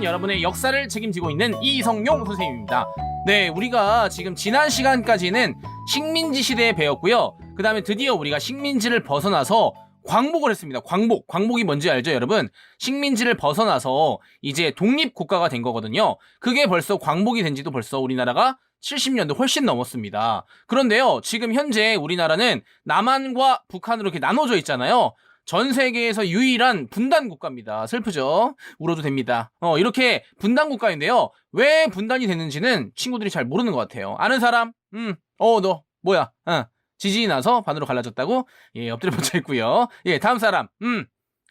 여러분의 역사를 책임지고 있는 이성용 선생님입니다. 네, 우리가 지금 지난 시간까지는 식민지 시대에 배웠고요. 그 다음에 드디어 우리가 식민지를 벗어나서 광복을 했습니다. 광복이 뭔지 알죠, 여러분? 식민지를 벗어나서 이제 독립국가가 된 거거든요. 그게 벌써 광복이 된 지도 벌써 우리나라가 70년도 훨씬 넘었습니다. 그런데요, 지금 현재 우리나라는 남한과 북한으로 이렇게 나눠져 있잖아요. 전 세계에서 유일한 분단 국가입니다. 슬프죠? 울어도 됩니다. 이렇게 분단 국가인데요. 왜 분단이 됐는지는 친구들이 잘 모르는 것 같아요. 아는 사람? 너 뭐야? 지진이 나서 반으로 갈라졌다고? 예, 엎드려 뻗쳐 있고요. 예, 다음 사람.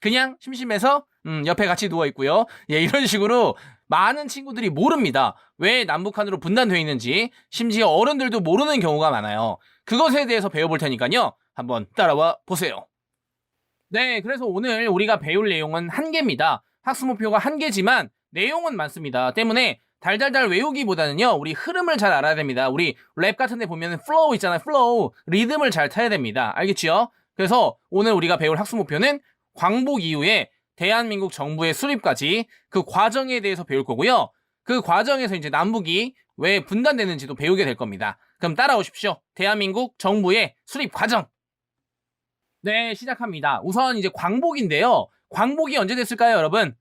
그냥 심심해서 옆에 같이 누워 있고요. 예, 이런 식으로 많은 친구들이 모릅니다. 왜 남북한으로 분단되어 있는지, 심지어 어른들도 모르는 경우가 많아요. 그것에 대해서 배워볼 테니까요. 한번 따라와 보세요. 네, 그래서 오늘 우리가 배울 내용은 한 개입니다. 학습 목표가 한 개지만 내용은 많습니다. 때문에 달달달 외우기보다는요, 우리 흐름을 잘 알아야 됩니다. 우리 랩 같은 데 보면 플로우 있잖아요. 플로우. 리듬을 잘 타야 됩니다. 알겠죠? 그래서 오늘 우리가 배울 학습 목표는 광복 이후에 대한민국 정부의 수립까지 그 과정에 대해서 배울 거고요. 그 과정에서 이제 남북이 왜 분단되는지도 배우게 될 겁니다. 그럼 따라오십시오. 대한민국 정부의 수립 과정. 네, 시작합니다. 우선 이제 광복인데요. 광복이 언제 됐을까요, 여러분?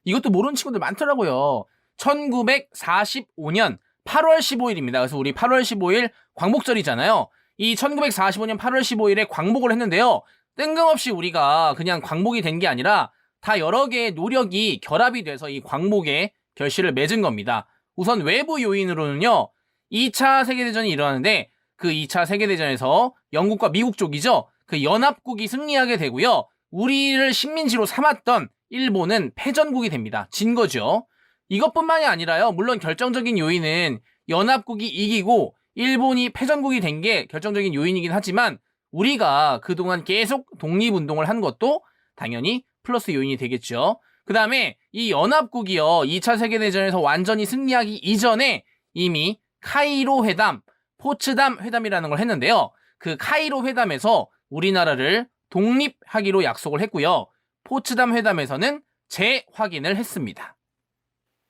이것도 모르는 친구들 많더라고요. 1945년 8월 15일입니다. 그래서 우리 8월 15일 광복절이잖아요. 이 1945년 8월 15일에 광복을 했는데요. 뜬금없이 우리가 그냥 광복이 된 게 아니라 다 여러 개의 노력이 결합이 돼서 이 광복의 결실을 맺은 겁니다. 우선 외부 요인으로는요. 2차 세계대전이 일어나는데 그 2차 세계대전에서 영국과 미국 쪽이죠. 그 연합국이 승리하게 되고요. 우리를 식민지로 삼았던 일본은 패전국이 됩니다. 진 거죠. 이것뿐만이 아니라요. 물론 결정적인 요인은 연합국이 이기고 일본이 패전국이 된 게 결정적인 요인이긴 하지만 우리가 그동안 계속 독립운동을 한 것도 당연히 플러스 요인이 되겠죠. 그 다음에 이 연합국이요. 2차 세계대전에서 완전히 승리하기 이전에 이미 카이로 회담, 포츠담 회담이라는 걸 했는데요. 그 카이로 회담에서 우리나라를 독립하기로 약속을 했고요. 포츠담 회담에서는 재확인을 했습니다.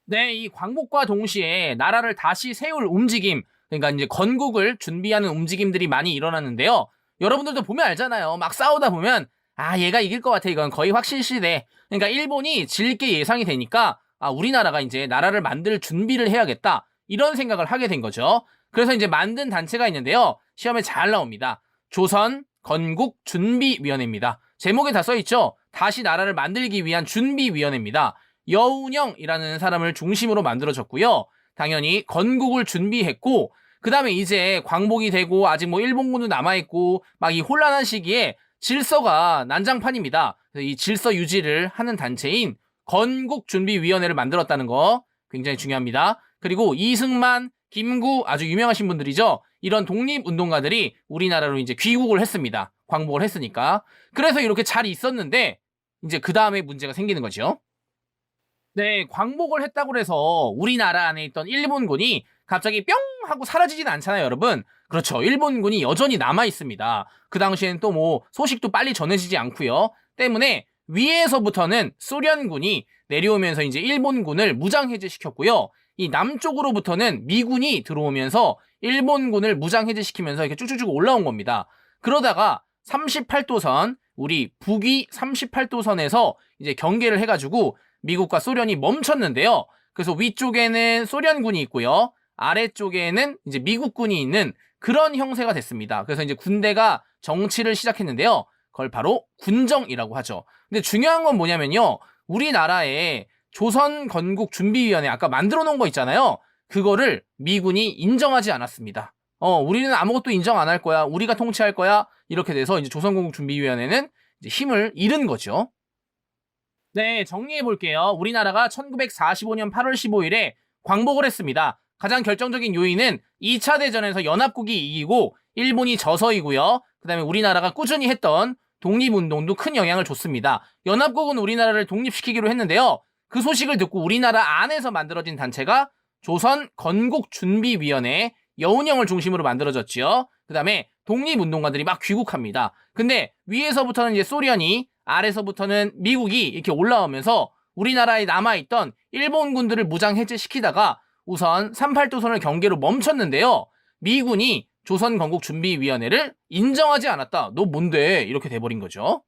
네, 이 광복과 동시에 나라를 다시 세울 움직임, 그러니까 이제 건국을 준비하는 움직임들이 많이 일어났는데요. 여러분들도 보면 알잖아요. 막 싸우다 보면 얘가 이길 것 같아. 이건 거의 확실시돼. 그러니까 일본이 질 게 예상이 되니까 우리나라가 이제 나라를 만들 준비를 해야겠다. 이런 생각을 하게 된 거죠. 그래서 이제 만든 단체가 있는데요. 시험에 잘 나옵니다. 조선 건국준비위원회입니다. 제목에 다 써있죠. 다시 나라를 만들기 위한 준비위원회입니다. 여운형이라는 사람을 중심으로 만들어졌고요. 당연히 건국을 준비했고 그 다음에 이제 광복이 되고 아직 뭐 일본군도 남아있고 막 이 혼란한 시기에 질서가 난장판입니다. 그래서 이 질서 유지를 하는 단체인 건국준비위원회를 만들었다는 거 굉장히 중요합니다. 그리고 이승만, 김구 아주 유명하신 분들이죠. 이런 독립운동가들이 우리나라로 이제 귀국을 했습니다. 광복을 했으니까. 그래서 이렇게 잘 있었는데 이제 그 다음에 문제가 생기는 거죠. 네, 광복을 했다고 해서 우리나라 안에 있던 일본군이 갑자기 뿅 하고 사라지진 않잖아요, 여러분. 그렇죠. 일본군이 여전히 남아 있습니다. 그 당시에는 또 뭐 소식도 빨리 전해지지 않고요. 때문에 위에서부터는 소련군이 내려오면서 이제 일본군을 무장해제시켰고요. 이 남쪽으로부터는 미군이 들어오면서 일본군을 무장해제시키면서 이렇게 쭉쭉쭉 올라온 겁니다. 그러다가 38도선, 우리 북위 38도선에서 이제 경계를 해가지고 미국과 소련이 멈췄는데요. 그래서 위쪽에는 소련군이 있고요. 아래쪽에는 이제 미국군이 있는 그런 형태가 됐습니다. 그래서 이제 군대가 정치를 시작했는데요. 그걸 바로 군정이라고 하죠. 근데 중요한 건 뭐냐면요. 우리나라에 조선건국준비위원회 아까 만들어 놓은 거 있잖아요. 그거를 미군이 인정하지 않았습니다. 우리는 아무것도 인정 안 할 거야. 우리가 통치할 거야. 이렇게 돼서 이제 조선건국준비위원회는 이제 힘을 잃은 거죠. 네, 정리해 볼게요. 우리나라가 1945년 8월 15일에 광복을 했습니다. 가장 결정적인 요인은 2차 대전에서 연합국이 이기고 일본이 져서이고요. 그 다음에 우리나라가 꾸준히 했던 독립운동도 큰 영향을 줬습니다. 연합국은 우리나라를 독립시키기로 했는데요. 그 소식을 듣고 우리나라 안에서 만들어진 단체가 조선건국준비위원회 여운형을 중심으로 만들어졌지요. 그 다음에 독립운동가들이 막 귀국합니다. 근데 위에서부터는 이제 소련이, 아래서부터는 미국이 이렇게 올라오면서 우리나라에 남아있던 일본군들을 무장 해제시키다가 우선 38도선을 경계로 멈췄는데요. 미군이 조선건국준비위원회를 인정하지 않았다. 너 뭔데? 이렇게 돼버린 거죠.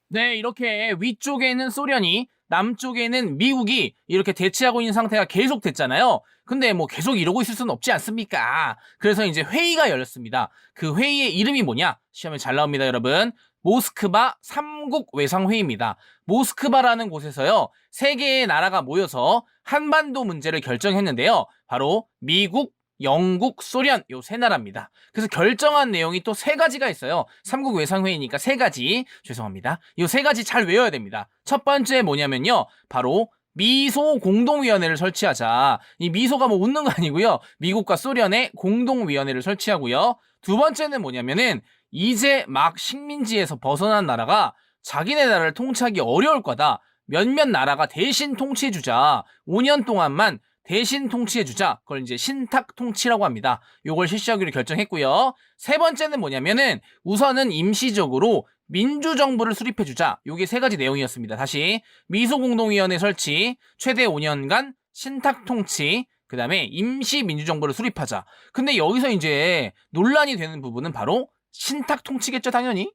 네, 이렇게 위쪽에는 소련이, 남쪽에는 미국이 이렇게 대치하고 있는 상태가 계속 됐잖아요. 근데 뭐 계속 이러고 있을 수는 없지 않습니까? 그래서 이제 회의가 열렸습니다. 그 회의의 이름이 뭐냐? 시험에 잘 나옵니다, 여러분. 모스크바 3국 외상회의입니다. 모스크바라는 곳에서요, 3개의 나라가 모여서 한반도 문제를 결정했는데요. 바로 미국, 영국, 소련 요 3나라입니다. 그래서 결정한 내용이 또 3가지가 있어요. 3국 외상회의니까 3가지. 죄송합니다. 요 3가지 잘 외워야 됩니다. 첫 번째 뭐냐면요. 바로 미소 공동위원회를 설치하자. 이 미소가 뭐 웃는 거 아니고요. 미국과 소련의 공동위원회를 설치하고요. 두 번째는 뭐냐면은 이제 막 식민지에서 벗어난 나라가 자기네 나라를 통치하기 어려울 거다. 몇몇 나라가 대신 통치해주자. 5년 동안만 대신 통치해주자. 그걸 이제 신탁 통치라고 합니다. 요걸 실시하기로 결정했고요. 세 번째는 뭐냐면은 우선은 임시적으로 민주정부를 수립해주자. 요게 3가지 내용이었습니다. 다시 미소공동위원회 설치, 최대 5년간 신탁 통치, 그 다음에 임시민주정부를 수립하자. 근데 여기서 이제 논란이 되는 부분은 바로 신탁 통치겠죠, 당연히.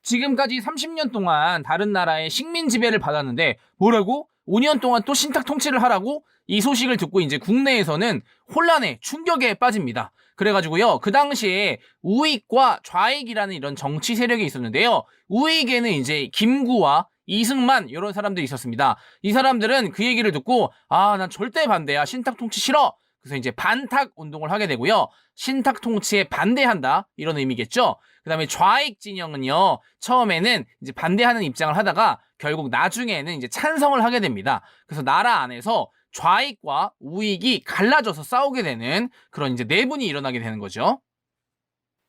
지금까지 30년 동안 다른 나라의 식민 지배를 받았는데 뭐라고? 5년 동안 또 신탁 통치를 하라고? 이 소식을 듣고 이제 국내에서는 혼란에 충격에 빠집니다. 그래가지고요, 그 당시에 우익과 좌익이라는 이런 정치 세력이 있었는데요. 우익에는 이제 김구와 이승만 이런 사람들이 있었습니다. 이 사람들은 그 얘기를 듣고 난 절대 반대야. 신탁 통치 싫어. 그래서 이제 반탁 운동을 하게 되고요. 신탁 통치에 반대한다. 이런 의미겠죠. 그 다음에 좌익 진영은요, 처음에는 이제 반대하는 입장을 하다가 결국 나중에는 이제 찬성을 하게 됩니다. 그래서 나라 안에서 좌익과 우익이 갈라져서 싸우게 되는 그런 이제 내분이 일어나게 되는 거죠.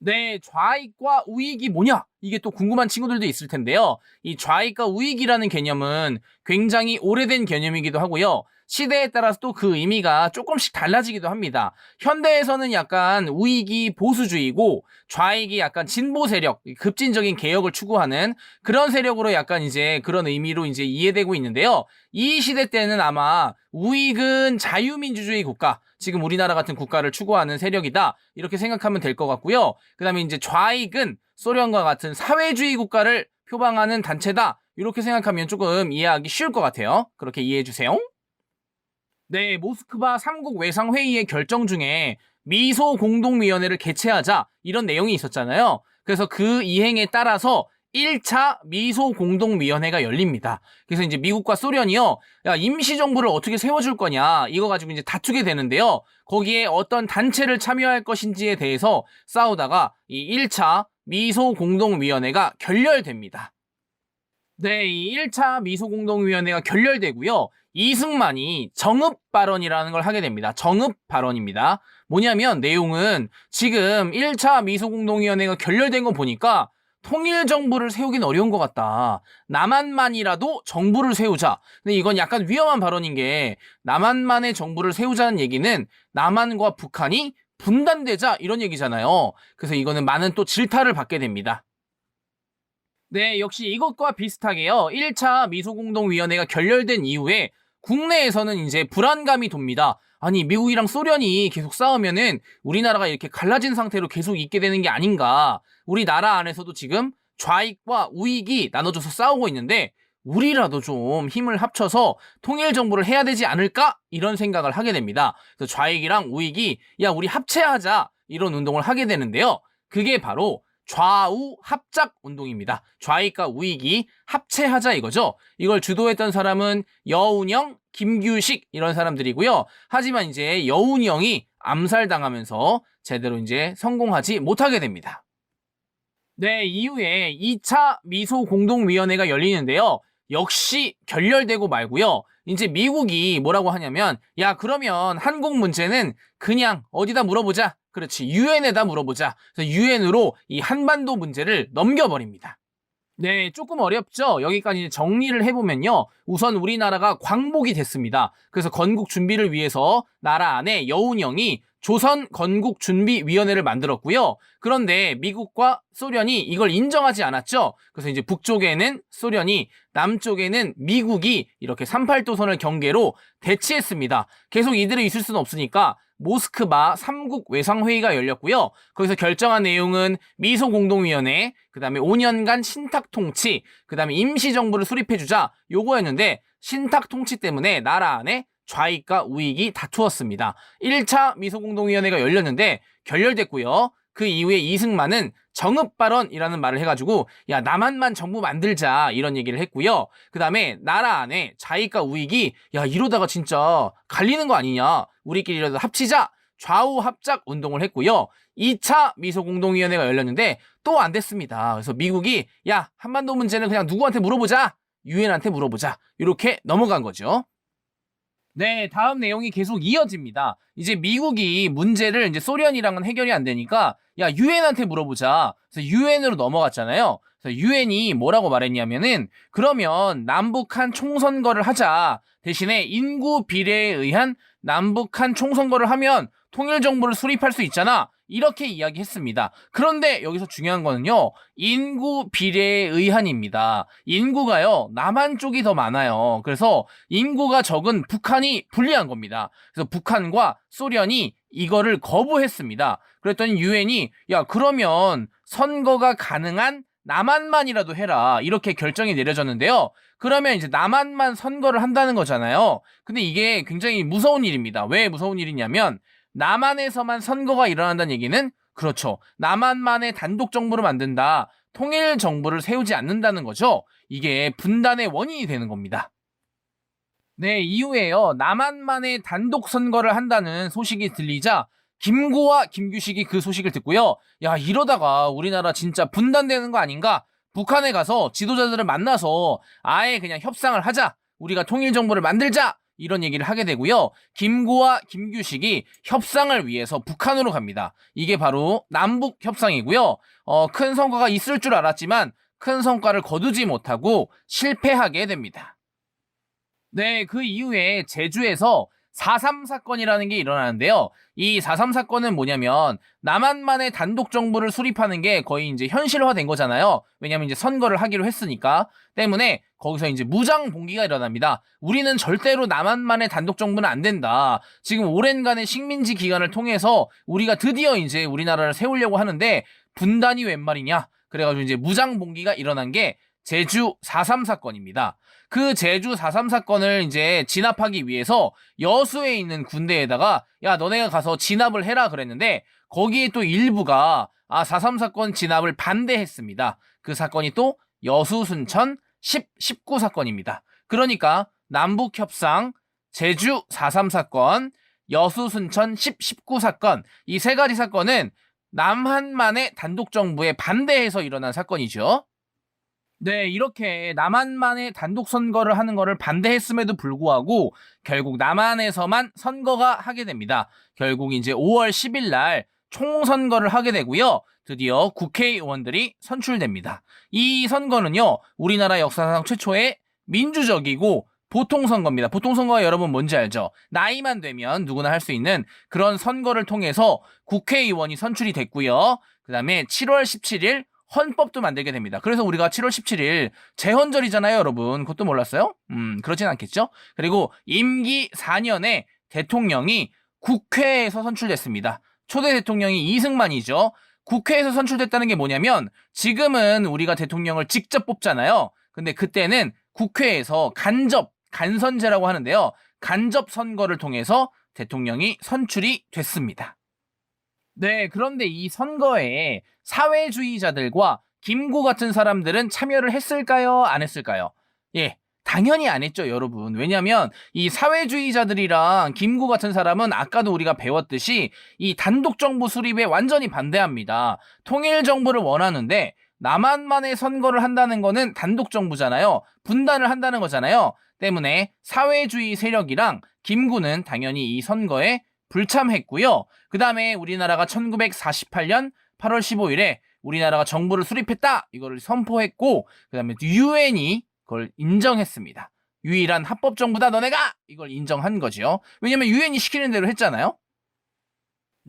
네, 좌익과 우익이 뭐냐? 이게 또 궁금한 친구들도 있을 텐데요. 이 좌익과 우익이라는 개념은 굉장히 오래된 개념이기도 하고요. 시대에 따라서 또 그 의미가 조금씩 달라지기도 합니다. 현대에서는 약간 우익이 보수주의고 좌익이 약간 진보 세력, 급진적인 개혁을 추구하는 그런 세력으로 약간 이제 그런 의미로 이제 이해되고 있는데요. 이 시대 때는 아마 우익은 자유민주주의 국가, 지금 우리나라 같은 국가를 추구하는 세력이다. 이렇게 생각하면 될 것 같고요. 그 다음에 이제 좌익은 소련과 같은 사회주의 국가를 표방하는 단체다. 이렇게 생각하면 조금 이해하기 쉬울 것 같아요. 그렇게 이해해 주세요. 네, 모스크바 3국 외상회의의 결정 중에 미소 공동위원회를 개최하자 이런 내용이 있었잖아요. 그래서 그 이행에 따라서 1차 미소 공동위원회가 열립니다. 그래서 이제 미국과 소련이요, 야, 임시정부를 어떻게 세워줄 거냐, 이거 가지고 이제 다투게 되는데요. 거기에 어떤 단체를 참여할 것인지에 대해서 싸우다가 이 1차 미소 공동위원회가 결렬됩니다. 네, 이 1차 미소공동위원회가 결렬되고요. 이승만이 정읍 발언이라는 걸 하게 됩니다. 정읍 발언입니다. 뭐냐면 내용은 지금 1차 미소공동위원회가 결렬된 거 보니까 통일정부를 세우긴 어려운 것 같다. 남한만이라도 정부를 세우자. 근데 이건 약간 위험한 발언인 게, 남한만의 정부를 세우자는 얘기는 남한과 북한이 분단되자 이런 얘기잖아요. 그래서 이거는 많은 또 질타를 받게 됩니다. 네, 역시 이것과 비슷하게요. 1차 미소공동위원회가 결렬된 이후에 국내에서는 이제 불안감이 돕니다. 아니, 미국이랑 소련이 계속 싸우면은 우리나라가 이렇게 갈라진 상태로 계속 있게 되는 게 아닌가. 우리나라 안에서도 지금 좌익과 우익이 나눠져서 싸우고 있는데 우리라도 좀 힘을 합쳐서 통일정부를 해야 되지 않을까? 이런 생각을 하게 됩니다. 그래서 좌익이랑 우익이 야, 우리 합체하자. 이런 운동을 하게 되는데요. 그게 바로 좌우 합작 운동입니다. 좌익과 우익이 합체하자 이거죠. 이걸 주도했던 사람은 여운형, 김규식 이런 사람들이고요. 하지만 이제 여운형이 암살당하면서 제대로 이제 성공하지 못하게 됩니다. 네, 이후에 2차 미소공동위원회가 열리는데요. 역시 결렬되고 말고요. 이제 미국이 뭐라고 하냐면, 야, 그러면 한국 문제는 그냥 어디다 물어보자. 그렇지, 유엔에다 물어보자. 그래서 유엔으로 이 한반도 문제를 넘겨버립니다. 네, 조금 어렵죠? 여기까지 정리를 해보면요. 우선 우리나라가 광복이 됐습니다. 그래서 건국 준비를 위해서 나라 안에 여운형이 조선건국준비위원회를 만들었고요. 그런데 미국과 소련이 이걸 인정하지 않았죠. 그래서 이제 북쪽에는 소련이, 남쪽에는 미국이 이렇게 38도선을 경계로 대치했습니다. 계속 이들이 있을 수는 없으니까 모스크바 3국 외상회의가 열렸고요. 거기서 결정한 내용은 미소공동위원회, 그 다음에 5년간 신탁통치, 그 다음에 임시정부를 수립해주자, 요거였는데 신탁통치 때문에 나라 안에 좌익과 우익이 다투었습니다. 1차 미소공동위원회가 열렸는데 결렬됐고요. 그 이후에 이승만은 정읍발언이라는 말을 해가지고 야 남한만 정부 만들자 이런 얘기를 했고요. 그 다음에 나라 안에 좌익과 우익이 야 이러다가 진짜 갈리는 거 아니냐, 우리끼리라도 합치자, 좌우 합작 운동을 했고요. 2차 미소공동위원회가 열렸는데 또 안 됐습니다. 그래서 미국이 야 한반도 문제는 그냥 누구한테 물어보자, 유엔한테 물어보자, 이렇게 넘어간 거죠. 네, 다음 내용이 계속 이어집니다. 이제 미국이 문제를 이제 소련이랑은 해결이 안 되니까 야 유엔한테 물어보자. 그래서 유엔으로 넘어갔잖아요. 그래서 유엔이 뭐라고 말했냐면은 그러면 남북한 총선거를 하자. 대신에 인구 비례에 의한 남북한 총선거를 하면 통일 정부를 수립할 수 있잖아. 이렇게 이야기했습니다. 그런데 여기서 중요한 거는요, 인구 비례에 의한입니다. 인구가요, 남한 쪽이 더 많아요. 그래서 인구가 적은 북한이 불리한 겁니다. 그래서 북한과 소련이 이거를 거부했습니다. 그랬더니 유엔이 야 그러면 선거가 가능한 남한만이라도 해라, 이렇게 결정이 내려졌는데요. 그러면 이제 남한만 선거를 한다는 거잖아요. 근데 이게 굉장히 무서운 일입니다. 왜 무서운 일이냐면 남한에서만 선거가 일어난다는 얘기는 그렇죠, 남한만의 단독 정부를 만든다, 통일 정부를 세우지 않는다는 거죠. 이게 분단의 원인이 되는 겁니다. 네, 이후에요, 남한만의 단독 선거를 한다는 소식이 들리자 김구와 김규식이 그 소식을 듣고요. 야 이러다가 우리나라 진짜 분단되는 거 아닌가? 북한에 가서 지도자들을 만나서 아예 그냥 협상을 하자, 우리가 통일 정부를 만들자, 이런 얘기를 하게 되고요. 김구와 김규식이 협상을 위해서 북한으로 갑니다. 이게 바로 남북 협상이고요. 큰 성과가 있을 줄 알았지만 큰 성과를 거두지 못하고 실패하게 됩니다. 네, 그 이후에 제주에서 4.3 사건이라는 게 일어나는데요. 이 4.3 사건은 뭐냐면 남한만의 단독 정부를 수립하는 게 거의 이제 현실화된 거잖아요. 왜냐면 이제 선거를 하기로 했으니까. 때문에 거기서 이제 무장 봉기가 일어납니다. 우리는 절대로 남한만의 단독 정부는 안 된다. 지금 오랜간의 식민지 기간을 통해서 우리가 드디어 이제 우리나라를 세우려고 하는데 분단이 웬 말이냐? 그래가지고 이제 무장 봉기가 일어난 게 제주 4.3 사건입니다. 그 제주 4.3 사건을 이제 진압하기 위해서 여수에 있는 군대에다가 야 너네가 가서 진압을 해라 그랬는데 거기에 또 일부가 4.3 사건 진압을 반대했습니다. 그 사건이 또 여수 순천 19 사건입니다. 그러니까 남북협상, 제주 4.3 사건, 여수 순천 19 사건, 이 세 가지 사건은 남한만의 단독 정부에 반대해서 일어난 사건이죠. 네, 이렇게 남한만의 단독 선거를 하는 거를 반대했음에도 불구하고 결국 남한에서만 선거가 하게 됩니다. 결국 이제 5월 10일 날 총선거를 하게 되고요. 드디어 국회의원들이 선출됩니다. 이 선거는요, 우리나라 역사상 최초의 민주적이고 보통선거입니다. 보통선거가 여러분 뭔지 알죠? 나이만 되면 누구나 할 수 있는 그런 선거를 통해서 국회의원이 선출이 됐고요. 그 다음에 7월 17일 헌법도 만들게 됩니다. 그래서 우리가 7월 17일 제헌절이잖아요, 여러분. 그것도 몰랐어요? 그렇진 않겠죠? 그리고 임기 4년에 대통령이 국회에서 선출됐습니다. 초대 대통령이 이승만이죠. 국회에서 선출됐다는 게 뭐냐면 지금은 우리가 대통령을 직접 뽑잖아요. 근데 그때는 국회에서 간선제라고 하는데요. 간접 선거를 통해서 대통령이 선출이 됐습니다. 네, 그런데 이 선거에 사회주의자들과 김구 같은 사람들은 참여를 했을까요? 안 했을까요? 예, 당연히 안 했죠, 여러분. 왜냐면 이 사회주의자들이랑 김구 같은 사람은 아까도 우리가 배웠듯이 이 단독정부 수립에 완전히 반대합니다. 통일정부를 원하는데 남한만의 선거를 한다는 거는 단독정부잖아요. 분단을 한다는 거잖아요. 때문에 사회주의 세력이랑 김구는 당연히 이 선거에 불참했고요. 그 다음에 우리나라가 1948년 8월 15일에 우리나라가 정부를 수립했다, 이거를 선포했고, 그 다음에 유엔이 그걸 인정했습니다. 유일한 합법정부다 너네가, 이걸 인정한 거죠. 왜냐면 유엔이 시키는 대로 했잖아요.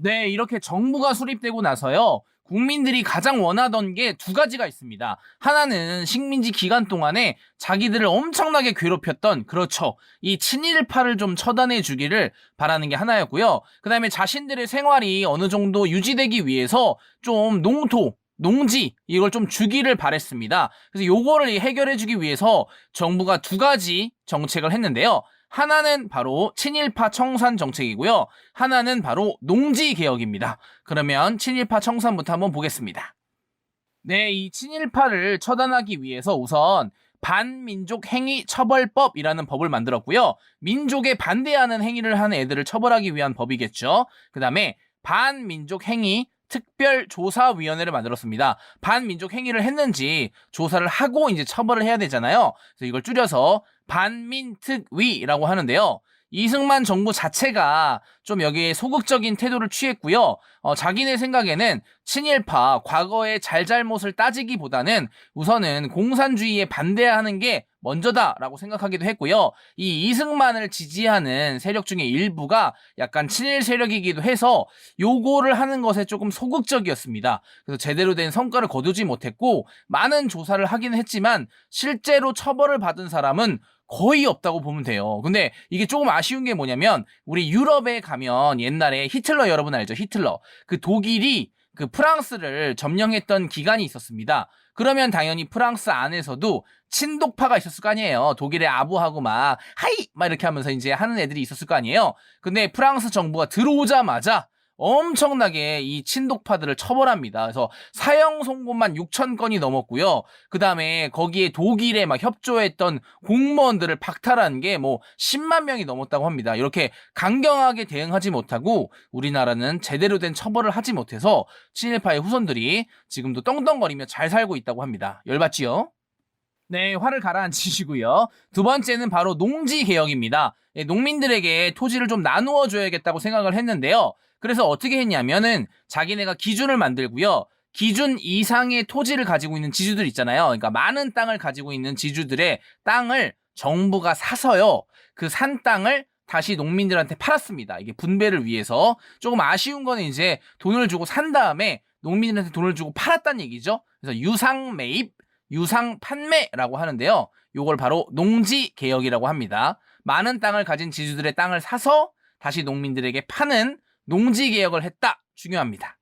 네, 이렇게 정부가 수립되고 나서요. 국민들이 가장 원하던 게 두 가지가 있습니다. 하나는 식민지 기간 동안에 자기들을 엄청나게 괴롭혔던, 그렇죠, 이 친일파를 좀 처단해 주기를 바라는 게 하나였고요. 그 다음에 자신들의 생활이 어느 정도 유지되기 위해서 좀 농토, 농지 이걸 좀 주기를 바랬습니다. 그래서 요거를 해결해 주기 위해서 정부가 두 가지 정책을 했는데요. 하나는 바로 친일파 청산 정책이고요. 하나는 바로 농지 개혁입니다. 그러면 친일파 청산부터 한번 보겠습니다. 네, 이 친일파를 처단하기 위해서 우선 반민족 행위 처벌법이라는 법을 만들었고요. 민족에 반대하는 행위를 하는 애들을 처벌하기 위한 법이겠죠. 그 다음에 반민족 행위 특별조사위원회를 만들었습니다. 반민족 행위를 했는지 조사를 하고 이제 처벌을 해야 되잖아요. 그래서 이걸 줄여서 반민특위라고 하는데요. 이승만 정부 자체가 좀 여기에 소극적인 태도를 취했고요. 자기네 생각에는 친일파 과거의 잘잘못을 따지기보다는 우선은 공산주의에 반대하는 게 먼저다라고 생각하기도 했고요. 이 이승만을 지지하는 세력 중에 일부가 약간 친일 세력이기도 해서 요거를 하는 것에 조금 소극적이었습니다. 그래서 제대로 된 성과를 거두지 못했고 많은 조사를 하긴 했지만 실제로 처벌을 받은 사람은 거의 없다고 보면 돼요. 근데 이게 조금 아쉬운 게 뭐냐면 우리 유럽에 가면 옛날에 히틀러 여러분 알죠? 히틀러. 그 독일이 그 프랑스를 점령했던 기간이 있었습니다. 그러면 당연히 프랑스 안에서도 친독파가 있었을 거 아니에요. 독일의 아부하고 막 하이 막 이렇게 하면서 이제 하는 애들이 있었을 거 아니에요. 근데 프랑스 정부가 들어오자마자 엄청나게 이 친독파들을 처벌합니다. 그래서 사형 선고만 6천 건이 넘었고요. 그 다음에 거기에 독일에 막 협조했던 공무원들을 박탈한 게 뭐 10만 명이 넘었다고 합니다. 이렇게 강경하게 대응하지 못하고 우리나라는 제대로 된 처벌을 하지 못해서 친일파의 후손들이 지금도 떵떵거리며 잘 살고 있다고 합니다. 열받지요? 네, 화를 가라앉히시고요. 두 번째는 바로 농지 개혁입니다. 농민들에게 토지를 좀 나누어 줘야겠다고 생각을 했는데요. 그래서 어떻게 했냐면은 자기네가 기준을 만들고요. 기준 이상의 토지를 가지고 있는 지주들 있잖아요. 그러니까 많은 땅을 가지고 있는 지주들의 땅을 정부가 사서요. 그 산 땅을 다시 농민들한테 팔았습니다. 이게 분배를 위해서. 조금 아쉬운 거는 이제 돈을 주고 산 다음에 농민들한테 돈을 주고 팔았다는 얘기죠. 그래서 유상 매입, 유상 판매라고 하는데요. 요걸 바로 농지 개혁이라고 합니다. 많은 땅을 가진 지주들의 땅을 사서 다시 농민들에게 파는 농지 개혁을 했다. 중요합니다.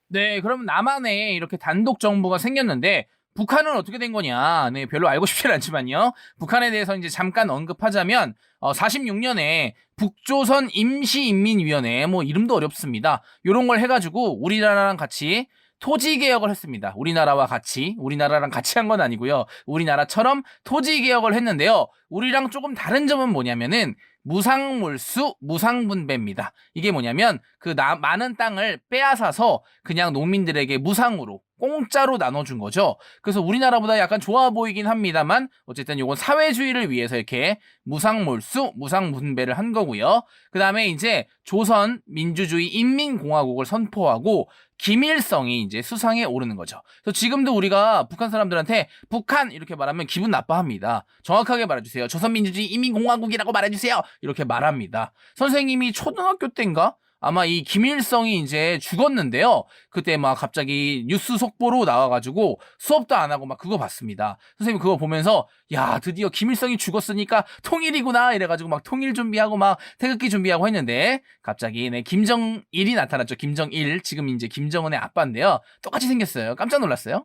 네, 그럼 남한에 이렇게 단독 정부가 생겼는데 북한은 어떻게 된 거냐? 네, 별로 알고 싶진 않지만요. 북한에 대해서 이제 잠깐 언급하자면 46년에 북조선 임시인민위원회, 뭐 이름도 어렵습니다. 요런 걸 해가지고 우리나라랑 같이 토지 개혁을 했습니다. 우리나라랑 같이 한 건 아니고요. 우리나라처럼 토지 개혁을 했는데요. 우리랑 조금 다른 점은 뭐냐면은 무상몰수, 무상분배입니다. 이게 뭐냐면 많은 땅을 빼앗아서 그냥 농민들에게 무상으로 공짜로 나눠준 거죠. 그래서 우리나라보다 약간 좋아 보이긴 합니다만 어쨌든 이건 사회주의를 위해서 이렇게 무상몰수, 무상분배를 한 거고요. 그 다음에 이제 조선 민주주의 인민공화국을 선포하고 김일성이 이제 수상에 오르는 거죠. 그래서 지금도 우리가 북한 사람들한테 북한 이렇게 말하면 기분 나빠합니다. 정확하게 말해주세요. 조선민주주의 인민공화국이라고 말해주세요. 이렇게 말합니다. 선생님이 초등학교 때인가? 아마 이 김일성이 이제 죽었는데요. 그때 막 갑자기 뉴스 속보로 나와가지고 수업도 안 하고 막 그거 봤습니다. 선생님 그거 보면서 야 드디어 김일성이 죽었으니까 통일이구나 이래가지고 막 통일 준비하고 막 태극기 준비하고 했는데 갑자기 네 김정일이 나타났죠. 김정일 지금 이제 김정은의 아빠인데요. 똑같이 생겼어요. 깜짝 놀랐어요.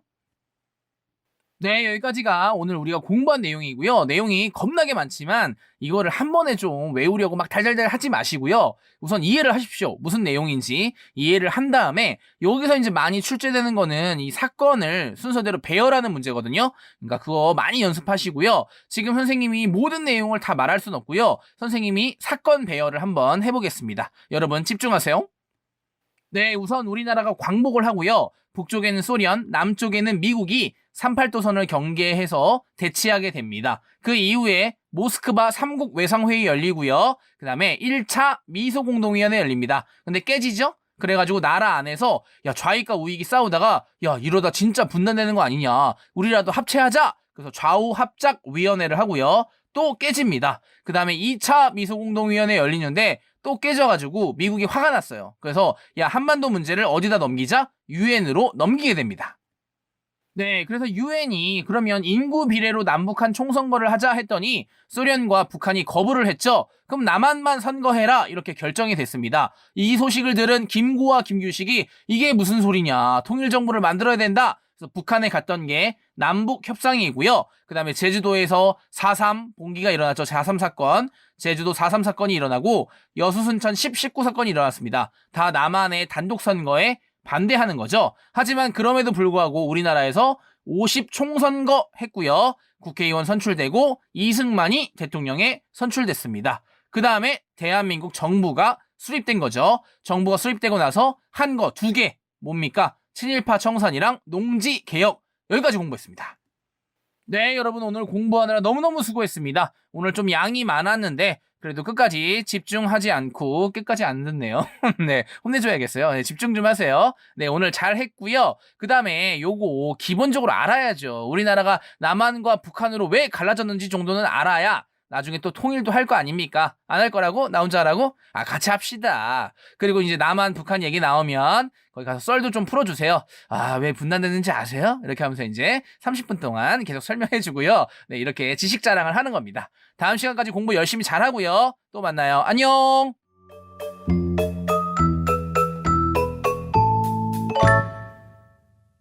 네, 여기까지가 오늘 우리가 공부한 내용이고요. 내용이 겁나게 많지만 이거를 한 번에 좀 외우려고 막 달달달 하지 마시고요. 우선 이해를 하십시오. 무슨 내용인지 이해를 한 다음에 여기서 이제 많이 출제되는 거는 이 사건을 순서대로 배열하는 문제거든요. 그러니까 그거 많이 연습하시고요. 지금 선생님이 모든 내용을 다 말할 순 없고요. 선생님이 사건 배열을 한번 해보겠습니다. 여러분 집중하세요. 네, 우선 우리나라가 광복을 하고요. 북쪽에는 소련, 남쪽에는 미국이 38도선을 경계해서 대치하게 됩니다. 그 이후에 모스크바 3국 외상회의 열리고요. 그 다음에 1차 미소공동위원회 열립니다. 근데 깨지죠? 그래가지고 나라 안에서 야 좌익과 우익이 싸우다가 야 이러다 진짜 분단되는 거 아니냐. 우리라도 합체하자. 그래서 좌우합작위원회를 하고요. 또 깨집니다. 그 다음에 2차 미소공동위원회 열리는데 또 깨져가지고 미국이 화가 났어요. 그래서 야, 한반도 문제를 어디다 넘기자? 유엔으로 넘기게 됩니다. 네, 그래서 유엔이 그러면 인구 비례로 남북한 총선거를 하자 했더니 소련과 북한이 거부를 했죠. 그럼 남한만 선거해라 이렇게 결정이 됐습니다. 이 소식을 들은 김구와 김규식이 이게 무슨 소리냐, 통일정부를 만들어야 된다. 그래서 북한에 갔던 게 남북 협상이고요. 그 다음에 제주도에서 4.3 봉기가 일어났죠. 4.3 사건, 제주도 4.3 사건이 일어나고 여수순천 19 사건이 일어났습니다. 다 남한의 단독 선거에 반대하는 거죠. 하지만 그럼에도 불구하고 우리나라에서 50 총선거 했고요. 국회의원 선출되고 이승만이 대통령에 선출됐습니다. 그 다음에 대한민국 정부가 수립된 거죠. 정부가 수립되고 나서 한 거 두 개 뭡니까? 친일파 청산이랑 농지 개혁, 여기까지 공부했습니다. 네, 여러분 오늘 공부하느라 너무너무 수고했습니다. 오늘 좀 양이 많았는데 그래도 끝까지 집중하지 않고 끝까지 안 듣네요. 네, 혼내줘야겠어요. 네, 집중 좀 하세요. 네, 오늘 잘 했고요. 그 다음에 요거 기본적으로 알아야죠. 우리나라가 남한과 북한으로 왜 갈라졌는지 정도는 알아야 나중에 또 통일도 할 거 아닙니까? 안 할 거라고? 나 혼자 하라고? 아, 같이 합시다. 그리고 이제 남한, 북한 얘기 나오면 거기 가서 썰도 좀 풀어주세요. 아, 왜 분단됐는지 아세요? 이렇게 하면서 이제 30분 동안 계속 설명해주고요. 네, 이렇게 지식 자랑을 하는 겁니다. 다음 시간까지 공부 열심히 잘하고요. 또 만나요. 안녕!